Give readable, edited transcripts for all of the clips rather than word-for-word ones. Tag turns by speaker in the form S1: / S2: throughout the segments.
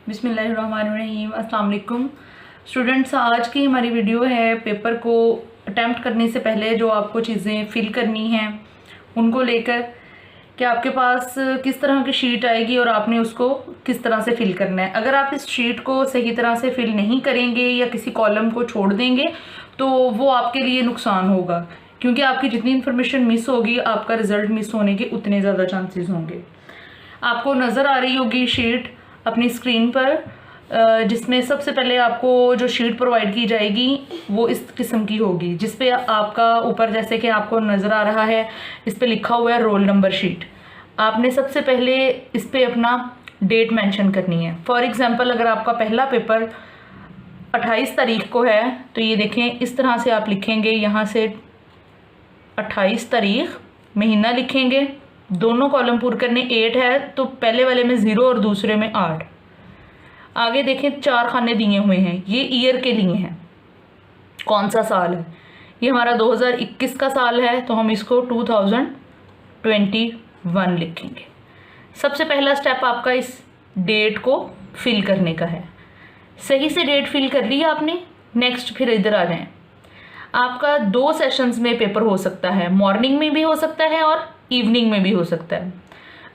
S1: बिस्मिल्लाहिर्रहमानिर्रहीम। अस्सलाम वालेकुम स्टूडेंट्स, आज की हमारी वीडियो है पेपर को अटैम्प्ट करने से पहले जो आपको चीज़ें फिल करनी हैं उनको लेकर कि आपके पास किस तरह की शीट आएगी और आपने उसको किस तरह से फिल करना है। अगर आप इस शीट को सही तरह से फिल नहीं करेंगे या किसी कॉलम को छोड़ देंगे तो वो आपके लिए नुकसान होगा, क्योंकि आपकी जितनी इन्फॉर्मेशन मिस होगी आपका रिज़ल्ट मिस होने के उतने ज़्यादा चांसेस होंगे। आपको नज़र आ रही होगी शीट अपनी स्क्रीन पर, जिसमें सबसे पहले आपको जो शीट प्रोवाइड की जाएगी वो इस किस्म की होगी, जिस पे आपका ऊपर जैसे कि आपको नज़र आ रहा है इस पे लिखा हुआ है रोल नंबर शीट। आपने सबसे पहले इस पे अपना डेट मेंशन करनी है। फॉर एग्जांपल अगर आपका पहला पेपर 28 तारीख को है तो ये देखें इस तरह से आप लिखेंगे, यहाँ से 28 तारीख, महीना लिखेंगे, दोनों कॉलम पूरे करने। 8 है तो पहले वाले में 0 और दूसरे में 8। आगे देखें 4 खाने दिए हुए हैं, ये ईयर के लिए हैं, कौन सा साल है। ये हमारा 2021 का साल है तो हम इसको 2021 लिखेंगे। सबसे पहला स्टेप आपका इस डेट को फिल करने का है। सही से डेट फिल कर ली आपने, नेक्स्ट फिर इधर आ जाएं। आपका 2 सेशंस में पेपर हो सकता है, मॉर्निंग में भी हो सकता है और इवनिंग में भी हो सकता है।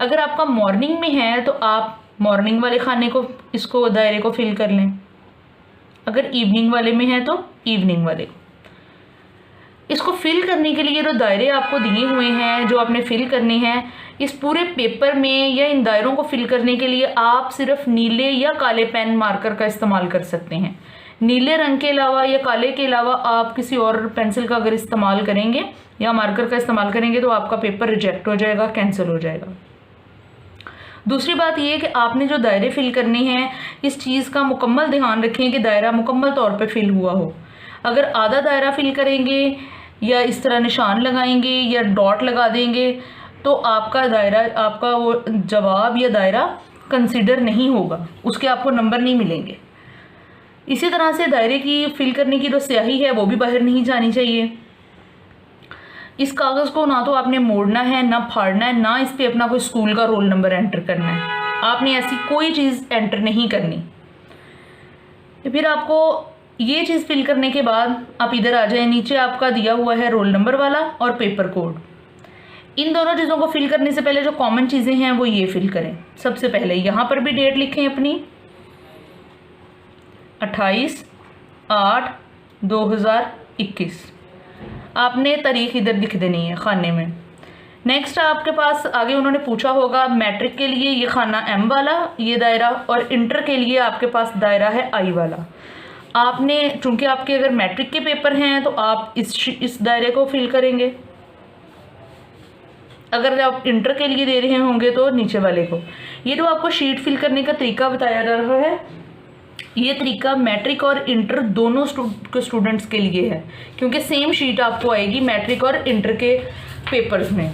S1: अगर आपका मॉर्निंग में है तो आप मॉर्निंग वाले खाने को, इसको दायरे को फिल कर लें। अगर इवनिंग वाले में है तो इवनिंग वाले। इसको फिल करने के लिए जो दायरे आपको दिए हुए हैं जो आपने फिल करने हैं, इस पूरे पेपर में या इन दायरों को फिल करने के लिए आप सिर्फ नीले या काले पेन मार्कर का इस्तेमाल कर सकते हैं। नीले रंग के अलावा या काले के अलावा आप किसी और पेंसिल का अगर इस्तेमाल करेंगे या मार्कर का इस्तेमाल करेंगे तो आपका पेपर रिजेक्ट हो जाएगा, कैंसिल हो जाएगा। दूसरी बात ये कि आपने जो दायरे फिल करने हैं इस चीज़ का मुकम्मल ध्यान रखें कि दायरा मुकम्मल तौर पे फिल हुआ हो। अगर आधा दायरा फिल करेंगे या इस तरह निशान लगाएंगे या डॉट लगा देंगे तो आपका दायरा, आपका वो जवाब या दायरा कंसिडर नहीं होगा, उसके आपको नंबर नहीं मिलेंगे। इसी तरह से दायरे की फिल करने की जो स्याही है वो भी बाहर नहीं जानी चाहिए। इस कागज़ को ना तो आपने मोड़ना है, ना फाड़ना है, ना इस पे अपना कोई स्कूल का रोल नंबर एंटर करना है। आपने ऐसी कोई चीज़ एंटर नहीं करनी। फिर आपको ये चीज़ फिल करने के बाद आप इधर आ जाए, नीचे आपका दिया हुआ है रोल नंबर वाला और पेपर कोड। इन दोनों चीज़ों को फिल करने से पहले जो कॉमन चीज़ें हैं वो ये फिल करें। सबसे पहले यहाँ पर भी डेट लिखें अपनी, 28/8/2021। आपने तारीख इधर लिख देनी है खाने में। नेक्स्ट आपके पास आगे उन्होंने पूछा होगा मैट्रिक के लिए ये खाना M वाला ये दायरा, और इंटर के लिए आपके पास दायरा है I वाला। आपने चूंकि आपके अगर मैट्रिक के पेपर हैं तो आप इस दायरे को फिल करेंगे। अगर आप इंटर के लिए दे रहे होंगे तो नीचे वाले को। ये जो आपको शीट फिल करने का तरीका बताया जा रहा है, ये तरीका मैट्रिक और इंटर दोनों स्टूडेंट्स के लिए है, क्योंकि सेम शीट आपको आएगी मैट्रिक और इंटर के पेपर्स में।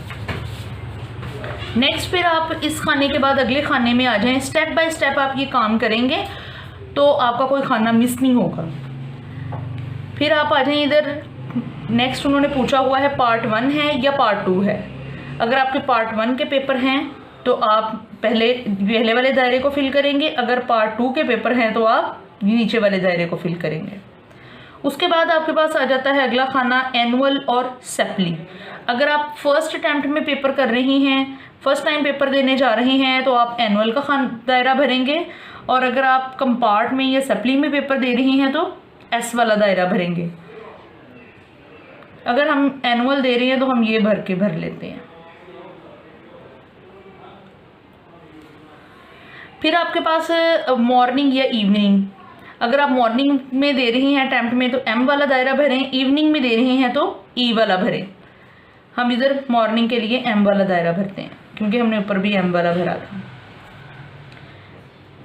S1: नेक्स्ट फिर आप इस खाने के बाद अगले खाने में आ जाएं। स्टेप बाय स्टेप आप ये काम करेंगे तो आपका कोई खाना मिस नहीं होगा। फिर आप आ जाएं इधर। नेक्स्ट उन्होंने पूछा हुआ है पार्ट 1 है या पार्ट 2 है। अगर आपके पार्ट 1 के पेपर हैं तो आप पहले वाले दायरे को फिल करेंगे। अगर पार्ट 2 के पेपर हैं तो आप नीचे वाले दायरे को फिल करेंगे। उसके बाद आपके पास आ जाता है अगला खाना एनुअल और सेपली। अगर आप फर्स्ट अटैम्प्ट में पेपर कर रहे हैं, फर्स्ट टाइम पेपर देने जा रहे हैं तो आप एनुअल का दायरा भरेंगे, और अगर आप कंपार्ट में या सेपली में पेपर दे रहे हैं तो एस वाला दायरा भरेंगे। अगर हम एनुअल दे रहे हैं तो हम ये भर लेते हैं। फिर आपके पास मॉर्निंग या इवनिंग। अगर आप मॉर्निंग में दे रहे हैं अटैम्प्ट में तो M वाला दायरा भरें, इवनिंग में दे रहे हैं तो E वाला भरें। हम इधर मॉर्निंग के लिए M वाला दायरा भरते हैं क्योंकि हमने ऊपर भी M वाला भरा था।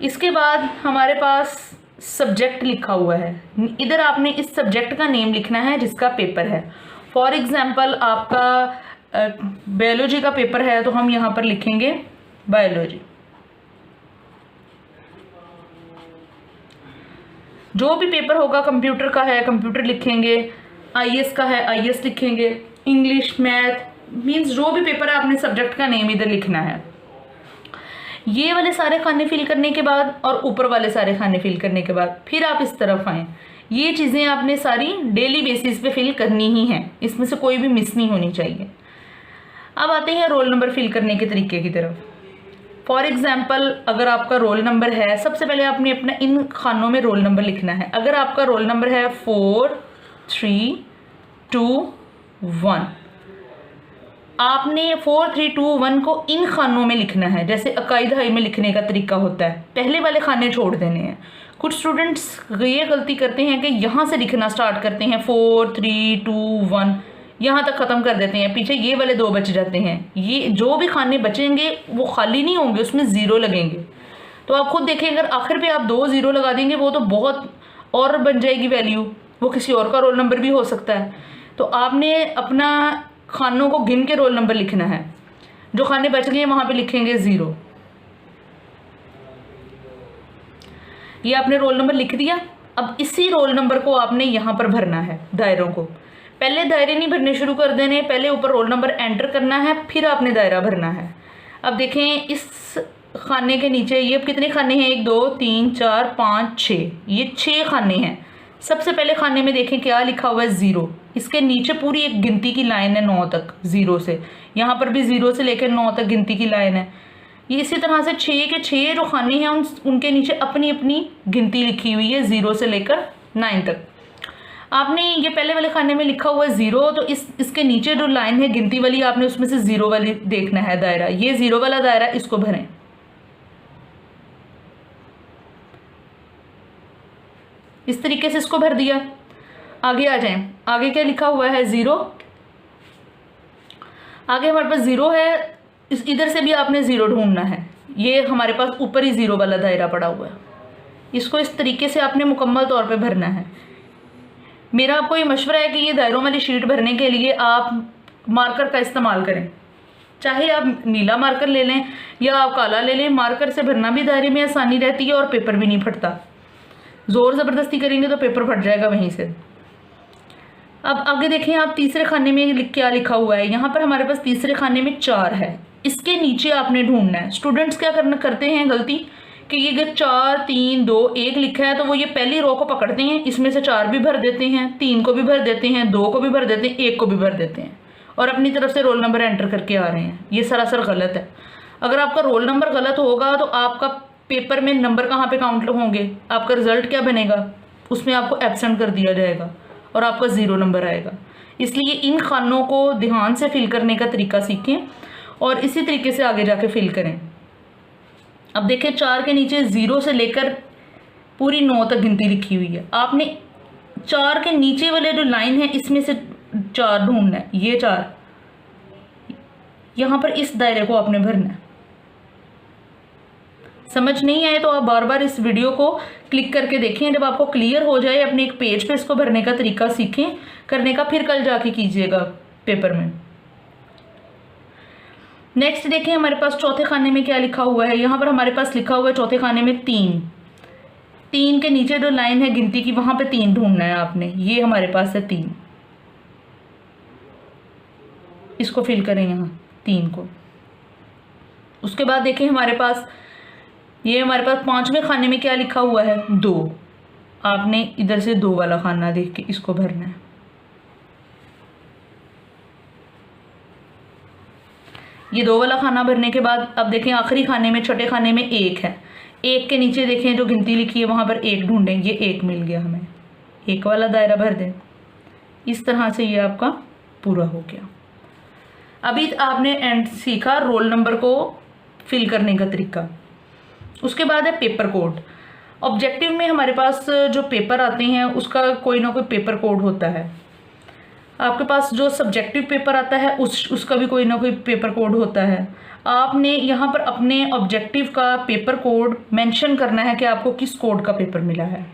S1: इसके बाद हमारे पास सब्जेक्ट लिखा हुआ है। इधर आपने इस सब्जेक्ट का नेम लिखना है जिसका पेपर है। फॉर एग्जाम्पल आपका बायोलॉजी का पेपर है तो हम यहाँ पर लिखेंगे बायोलॉजी। जो भी पेपर होगा, कंप्यूटर का है कंप्यूटर लिखेंगे, IS का है IS लिखेंगे, इंग्लिश मैथ मींस जो भी पेपर है आपने सब्जेक्ट का नेम इधर लिखना है। ये वाले सारे खाने फिल करने के बाद और ऊपर वाले सारे खाने फिल करने के बाद फिर आप इस तरफ आएँ। ये चीज़ें आपने सारी डेली बेसिस पे फिल करनी ही हैं, इसमें से कोई भी मिस नहीं होनी चाहिए। अब आते हैं रोल नंबर फिल करने के तरीके की तरफ। फॉर एग्जाम्पल, अगर आपका रोल नंबर है, सबसे पहले आपने अपना इन खानों में रोल नंबर लिखना है। अगर आपका रोल नंबर है 4 3 2 1, आपने 4 3 2 1 को इन खानों में लिखना है, जैसे अकायद हाई में लिखने का तरीका होता है। पहले वाले खाने छोड़ देने हैं। कुछ स्टूडेंट्स ये गलती करते हैं कि यहाँ से लिखना स्टार्ट करते हैं 4 3 2 1, यहाँ तक ख़त्म कर देते हैं, पीछे ये वाले 2 बच जाते हैं। ये जो भी खाने बचेंगे वो खाली नहीं होंगे, उसमें ज़ीरो लगेंगे। तो आप खुद देखें, अगर आखिर पे आप 2 ज़ीरो लगा देंगे वो तो बहुत और बन जाएगी वैल्यू, वो किसी और का रोल नंबर भी हो सकता है। तो आपने अपना खानों को गिन के रोल नंबर लिखना है। जो खाने बच गए वहाँ पे लिखेंगे 0। ये आपने रोल नंबर लिख दिया। अब इसी रोल नंबर को आपने यहाँ पर भरना है दायरों को। पहले दायरे नहीं भरने शुरू कर देने, पहले ऊपर रोल नंबर एंटर करना है, फिर आपने दायरा भरना है। अब देखें इस खाने के नीचे ये कितने खाने हैं, 1 2 3 4 5 6, ये 6 खाने हैं। सबसे पहले खाने में देखें क्या लिखा हुआ है, 0। इसके नीचे पूरी एक गिनती की लाइन है 9 तक, 0 से। यहाँ पर भी 0 से लेकर 9 तक गिनती की लाइन है। ये इसी तरह से 6 के 6 जो खाने हैं उनके नीचे अपनी अपनी गिनती लिखी हुई है 0 से लेकर 9 तक। आपने ये पहले वाले खाने में लिखा हुआ है 0, तो इसके नीचे जो लाइन है गिनती वाली, आपने उसमें से 0 वाली देखना है दायरा। ये 0 वाला दायरा, इसको भरें। इस तरीके से इसको भर दिया। आगे आ जाएं। आगे क्या लिखा हुआ है, 0। आगे हमारे पास 0 है, इधर से भी आपने 0 ढूंढना है। ये हमारे पास ऊपर ही 0 वाला दायरा पड़ा हुआ है, इसको इस तरीके से आपने मुकम्मल तौर पे भरना है। मेरा आपको ये मशवरा है कि ये दायरों वाली शीट भरने के लिए आप मार्कर का इस्तेमाल करें। चाहे आप नीला मार्कर ले लें या आप काला ले लें, मार्कर से भरना भी दायरे में आसानी रहती है और पेपर भी नहीं फटता। ज़ोर ज़बरदस्ती करेंगे तो पेपर फट जाएगा वहीं से। अब आगे देखें आप, तीसरे खाने में क्या लिखा हुआ है। यहाँ पर हमारे पास तीसरे खाने में 4 है, इसके नीचे आपने ढूंढना है। स्टूडेंट्स क्या करते हैं गलती कि ये अगर 4 3 2 1 लिखा है तो वो ये पहली रो को पकड़ते हैं, इसमें से 4 भी भर देते हैं, 3 को भी भर देते हैं, 2 को भी भर देते हैं, 1 को भी भर देते हैं और अपनी तरफ से रोल नंबर एंटर करके आ रहे हैं। ये सरासर गलत है। अगर आपका रोल नंबर गलत होगा तो आपका पेपर में नंबर कहाँ पे काउंट होंगे, आपका रिजल्ट क्या बनेगा, उसमें आपको एब्सेंट कर दिया जाएगा और आपका 0 नंबर आएगा। इसलिए इन खानों को ध्यान से फिल करने का तरीका सीखें और इसी तरीके से आगे जाके फिल करें। अब देखें 4 के नीचे 0 से लेकर पूरी 9 तक गिनती लिखी हुई है। आपने 4 के नीचे वाले जो लाइन है इसमें से 4 ढूंढना है। ये 4 यहाँ पर इस दायरे को आपने भरना है। समझ नहीं आए तो आप बार बार इस वीडियो को क्लिक करके देखें। जब आपको क्लियर हो जाए अपने एक पेज पे इसको भरने का तरीका सीखें करने का, फिर कल जाके कीजिएगा पेपर में। नेक्स्ट देखें हमारे पास चौथे खाने में क्या लिखा हुआ है। यहाँ पर हमारे पास लिखा हुआ है चौथे खाने में 3 के नीचे जो लाइन है गिनती की वहाँ पे 3 ढूंढना है आपने। ये हमारे पास है 3, इसको फिल करें यहाँ 3 को। उसके बाद देखें हमारे पास हमारे पास 5वें खाने में क्या लिखा हुआ है, 2। आपने इधर से 2 वाला खाना देख के इसको भरना है। ये 2 वाला खाना भरने के बाद अब देखें आखिरी खाने में, छठे खाने में 1 है। 1 के नीचे देखें जो गिनती लिखी है वहाँ पर 1 ढूंढें। ये 1 मिल गया हमें, 1 वाला दायरा भर दें। इस तरह से ये आपका पूरा हो गया। अभी आपने एंड सीखा रोल नंबर को फिल करने का तरीका। उसके बाद है पेपर कोड। ऑब्जेक्टिव में हमारे पास जो पेपर आते हैं उसका कोई ना कोई पेपर कोड होता है। आपके पास जो सब्जेक्टिव पेपर आता है उसका भी कोई ना कोई पेपर कोड होता है। आपने यहाँ पर अपने ऑब्जेक्टिव का पेपर कोड मेंशन करना है कि आपको किस कोड का पेपर मिला है।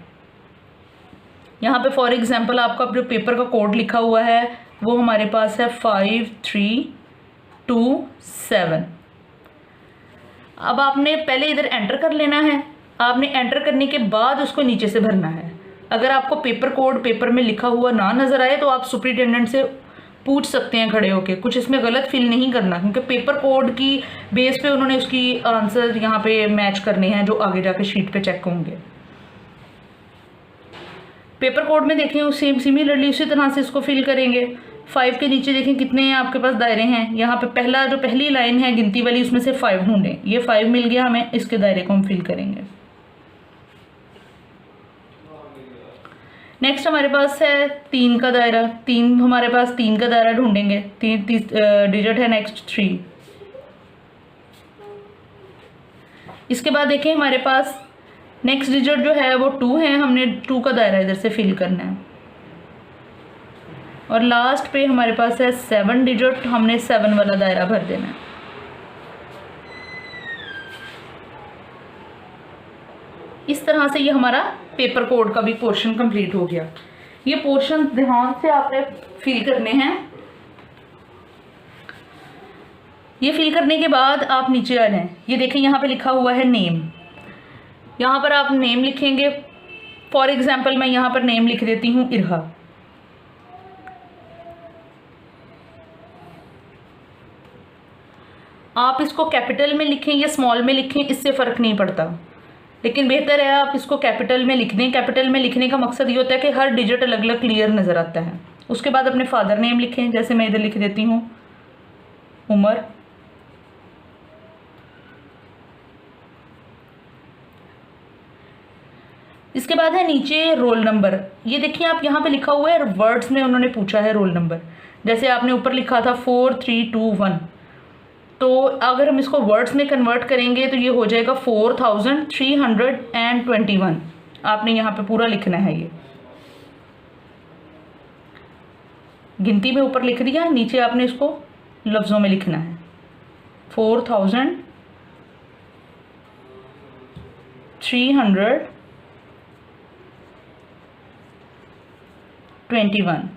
S1: यहाँ पे फॉर एग्जांपल आपका जो पेपर का कोड लिखा हुआ है वो हमारे पास है 5327। अब आपने पहले इधर एंटर कर लेना है। आपने एंटर करने के बाद उसको नीचे से भरना है। अगर आपको पेपर कोड पेपर में लिखा हुआ ना नज़र आए तो आप सुपरिटेंडेंट से पूछ सकते हैं खड़े होके, कुछ इसमें गलत फिल नहीं करना, क्योंकि पेपर कोड की बेस पे उन्होंने उसकी आंसर यहाँ पे मैच करने हैं जो आगे जाके शीट पे चेक होंगे। पेपर कोड में देखें सेम सिमिलरली उसी तरह से इसको फिल करेंगे। 5 के नीचे देखें कितने आपके पास दायरे हैं, यहाँ पे पहली लाइन है गिनती वाली, उसमें से 5 ढूंढें। ये 5 मिल गया हमें, इसके दायरे को हम फिल करेंगे। नेक्स्ट हमारे पास है 3 का दायरा, हमारे पास 3 का दायरा ढूंढेंगे। 3 डिजिट है, नेक्स्ट 3। इसके बाद देखें हमारे पास नेक्स्ट डिजिट जो है वो 2 है, हमने 2 का दायरा इधर से फिल करना है। और लास्ट पे हमारे पास है 7 डिजिट, हमने 7 वाला दायरा भर देना है। इस तरह से ये हमारा पेपर कोड का भी पोर्शन कंप्लीट हो गया। ये पोर्शन ध्यान से आपने फिल करने हैं। ये फिल करने के बाद आप नीचे आ जाएं। ये देखें यहाँ पे लिखा हुआ है नेम, यहाँ पर आप नेम लिखेंगे। फॉर एग्जाम्पल मैं यहाँ पर नेम लिख देती हूँ इरहा। आप इसको कैपिटल में लिखें या स्मॉल में लिखें, इससे फ़र्क नहीं पड़ता, लेकिन बेहतर है आप इसको कैपिटल में लिख दें। कैपिटल में लिखने का मकसद ये होता है कि हर डिजिट अलग अलग क्लियर नज़र आता है। उसके बाद अपने फादर नेम लिखें, जैसे मैं इधर लिख देती हूँ उमर। इसके बाद है नीचे रोल नंबर। ये देखिए आप यहाँ पे लिखा हुआ है, वर्ड्स में उन्होंने पूछा है रोल नंबर। जैसे आपने ऊपर लिखा था 4 3 2 1, तो अगर हम इसको वर्ड्स में कन्वर्ट करेंगे तो ये हो जाएगा 4321। आपने यहाँ पे पूरा लिखना है। ये गिनती में ऊपर लिख दिया, नीचे आपने इसको लफ्ज़ों में लिखना है 4321।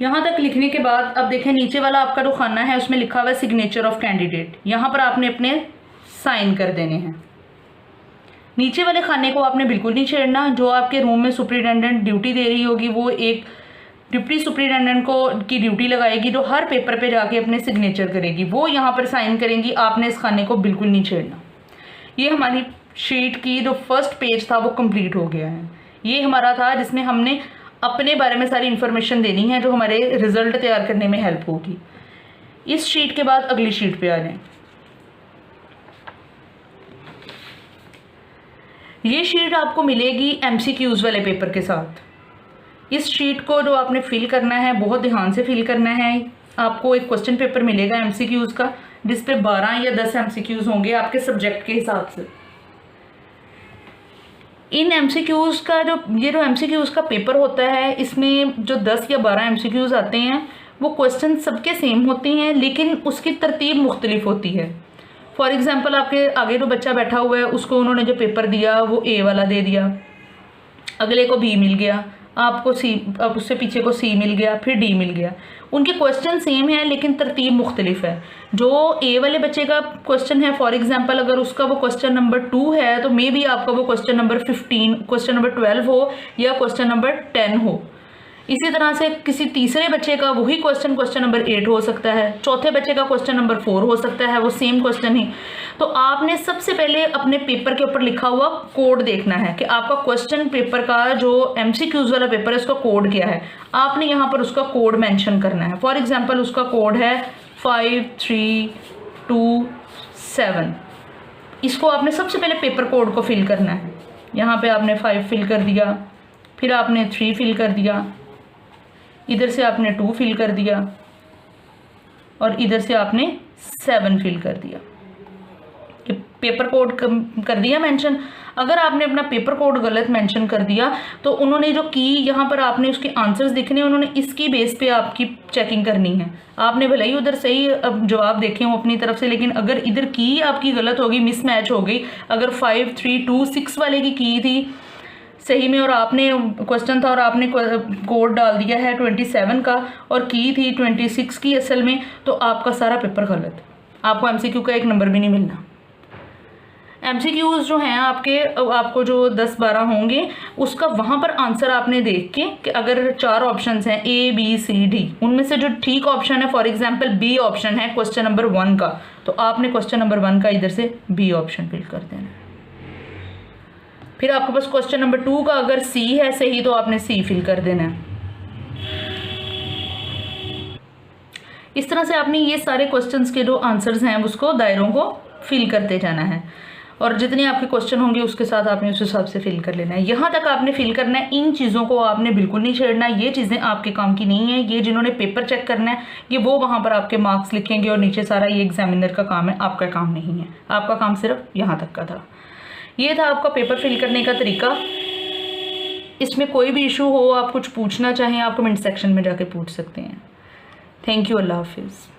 S1: यहाँ तक लिखने के बाद अब देखें नीचे वाला आपका जो खाना है उसमें लिखा हुआ है सिग्नेचर ऑफ कैंडिडेट। यहाँ पर आपने अपने साइन कर देने हैं। नीचे वाले खाने को आपने बिल्कुल नहीं छेड़ना। जो आपके रूम में सुपरिटेंडेंट ड्यूटी दे रही होगी वो एक डिप्टी सुपरिटेंडेंट को की ड्यूटी लगाएगी जो हर पेपर पे जाके अपने सिग्नेचर करेगी, वो यहाँ पर साइन करेंगी। आपने इस खाने को बिल्कुल नहीं छेड़ना। ये हमारी शीट की जो फर्स्ट पेज था वो कंप्लीट हो गया है। ये हमारा था जिसमें हमने अपने बारे में सारी इन्फॉर्मेशन देनी है जो हमारे रिजल्ट तैयार करने में हेल्प होगी। इस शीट के बाद अगली शीट पे आ जाएं। ये शीट आपको मिलेगी MCQs वाले पेपर के साथ। इस शीट को जो आपने फिल करना है बहुत ध्यान से फिल करना है। आपको एक क्वेश्चन पेपर मिलेगा MCQs का, जिस पे 12 या 10 MCQs होंगे आपके सब्जेक्ट के हिसाब से। इन MCQs का जो MCQs का पेपर होता है, इसमें जो 10 या 12 MCQs आते हैं वो क्वेश्चन सबके सेम होते हैं, लेकिन उसकी तरतीब मुख्तलिफ होती है। फॉर एग्जांपल आपके आगे जो बच्चा बैठा हुआ है उसको उन्होंने जो पेपर दिया वो A वाला दे दिया, अगले को B मिल गया, आपको C, अब उससे पीछे को C मिल गया, फिर D मिल गया। उनके क्वेश्चन सेम है लेकिन तरतीब मुख्तलिफ है। जो A वाले बच्चे का क्वेश्चन है, फॉर एग्जांपल अगर उसका वो क्वेश्चन नंबर 2 है तो मे बी आपका वो क्वेश्चन नंबर 15, क्वेश्चन नंबर 12 हो या क्वेश्चन नंबर 10 हो। इसी तरह से किसी तीसरे बच्चे का वही क्वेश्चन नंबर 8 हो सकता है, चौथे बच्चे का क्वेश्चन नंबर 4 हो सकता है, वो सेम क्वेश्चन ही। तो आपने सबसे पहले अपने पेपर के ऊपर लिखा हुआ कोड देखना है कि आपका क्वेश्चन पेपर का जो MCQs वाला पेपर है उसका कोड क्या है। आपने यहाँ पर उसका कोड मेंशन करना है। फॉर एग्जांपल उसका कोड है 5327। इसको आपने सबसे पहले पेपर कोड को फिल करना है। यहाँ पे आपने 5 फिल कर दिया, फिर आपने 3 फिल कर दिया, इधर से आपने 2 फिल कर दिया और इधर से आपने 7 फिल कर दिया। पेपर कोड कर दिया मेंशन। अगर आपने अपना पेपर कोड गलत मेंशन कर दिया तो उन्होंने जो की यहाँ पर आपने उसके आंसर्स दिखने, उन्होंने इसकी बेस पे आपकी चेकिंग करनी है। आपने भले ही उधर सही जवाब देखे हो अपनी तरफ से, लेकिन अगर इधर की आपकी गलत होगी, मिसमैच हो गई, अगर 5 3 2 6 वाले की थी सही में और आपने क्वेश्चन था और आपने कोड डाल दिया है 27 का और की थी 26 की असल में, तो आपका सारा पेपर गलत। आपको MCQ का 1 नंबर भी नहीं मिलना। MCQs जो हैं आपके, आपको जो 10-12 होंगे उसका वहाँ पर आंसर आपने देख के कि अगर 4 ऑप्शंस हैं A B C D, उनमें से जो ठीक ऑप्शन है, फॉर एग्जांपल B ऑप्शन है क्वेश्चन नंबर 1 का, तो आपने क्वेश्चन नंबर 1 का इधर से B ऑप्शन फिल कर देना। फिर आपके पास क्वेश्चन नंबर 2 का अगर C है सही तो आपने C फिल कर देना है। इस तरह से आपने ये सारे क्वेश्चंस के जो आंसर्स हैं उसको, दायरों को फिल करते जाना है, और जितने आपके क्वेश्चन होंगे उसके साथ आपने उस हिसाब से फिल कर लेना है। यहाँ तक आपने फिल करना है, इन चीज़ों को आपने बिल्कुल नहीं छेड़ना, ये चीज़ें आपके काम की नहीं है। ये जिन्होंने पेपर चेक करना है ये वो वहाँ पर आपके मार्क्स लिखेंगे और नीचे सारा ये एग्जामिनर का काम है, आपका काम नहीं है। आपका काम सिर्फ यहाँ तक का था। ये था आपका पेपर फिल करने का तरीका। इसमें कोई भी इशू हो, आप कुछ पूछना चाहें, आप कमेंट सेक्शन में जाके पूछ सकते हैं। Thank you. अल्लाह हाफिज़।